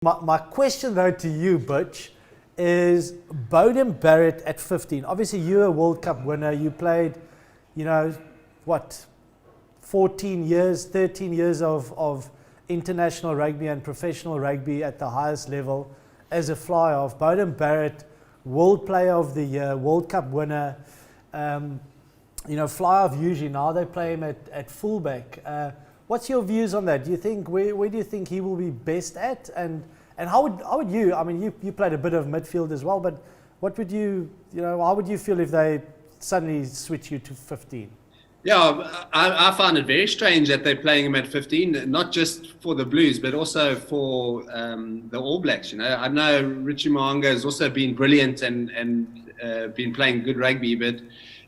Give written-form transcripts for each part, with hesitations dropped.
My question though to you, Butch, is Beauden Barrett at 15. Obviously you're a World Cup winner. You played, 14 years, 13 years of international rugby and professional rugby at the highest level as a fly-off. Beauden Barrett, World Player of the Year, World Cup winner. Fly-off usually, now they play him at fullback. What's your views on that? Do you think, where do you think he will be best at? And how would you, I mean, you played a bit of midfield as well, but what would you, how would you feel if they suddenly switch you to 15? Yeah, I find it very strange that they're playing him at 15, not just for the Blues, but also for the All Blacks. I know Richie Mo'unga has also been brilliant and been playing good rugby, but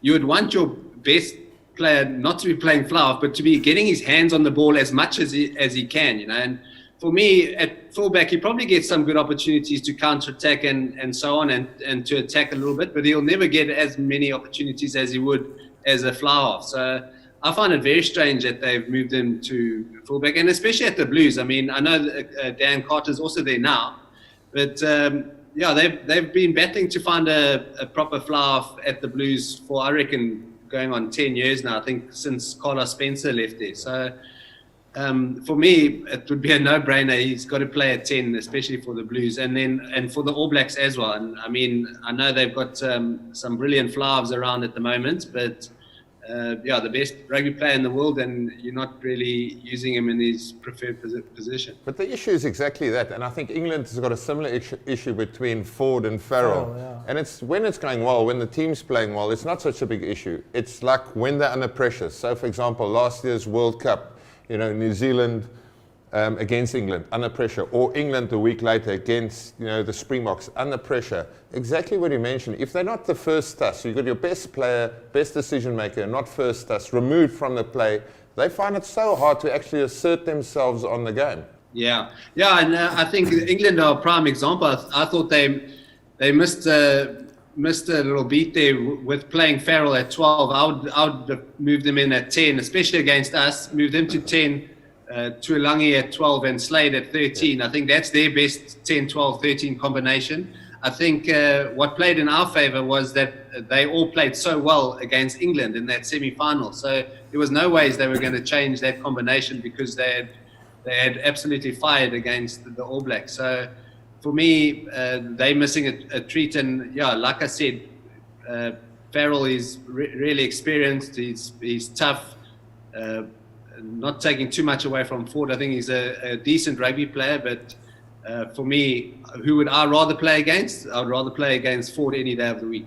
you would want your best player not to be playing fly-off, but to be getting his hands on the ball as much as he can. And for me, at fullback, he probably gets some good opportunities to counter-attack and so on, and to attack a little bit, but he'll never get as many opportunities as he would as a fly-off. So I find it very strange that they've moved him to fullback, and especially at the Blues. I mean, I know that, Dan Carter's also there now, but they've been battling to find a proper fly-off at the Blues for, I reckon, going on 10 years now, I think, since Carlos Spencer left there. So for me, it would be a no-brainer. He's got to play at 10, especially for the Blues, and for the All Blacks as well. And I mean, I know they've got some brilliant fly-offs around at the moment, but the best rugby player in the world, and you're not really using him in his preferred position. But the issue is exactly that, and I think England has got a similar issue between Ford and Farrell. Yeah. And it's when it's going well, when the team's playing well, it's not such a big issue. It's like when they're under pressure. So, for example, last year's World Cup, New Zealand against England under pressure, or England the week later against the Springboks under pressure. Exactly what you mentioned. If they're not the first us, you've got your best player, best decision maker, not first us, removed from the play, they find it so hard to actually assert themselves on the game. Yeah, and I think England are a prime example. I thought they missed a little beat there with playing Farrell at 12. I would have moved them in at 10, especially against us. Moved them to 10. Tuilangi at 12 and Slade at 13. I think that's their best 10, 12, 13 combination. I think what played in our favour was that they all played so well against England in that semi-final. So there was no ways they were going to change that combination, because they had absolutely fired against the All Blacks. So for me, they're missing a treat. And like I said, Farrell is really experienced. He's tough. Not taking too much away from Ford. I think he's a decent rugby player, but for me, who would I rather play against? I would rather play against Ford any day of the week.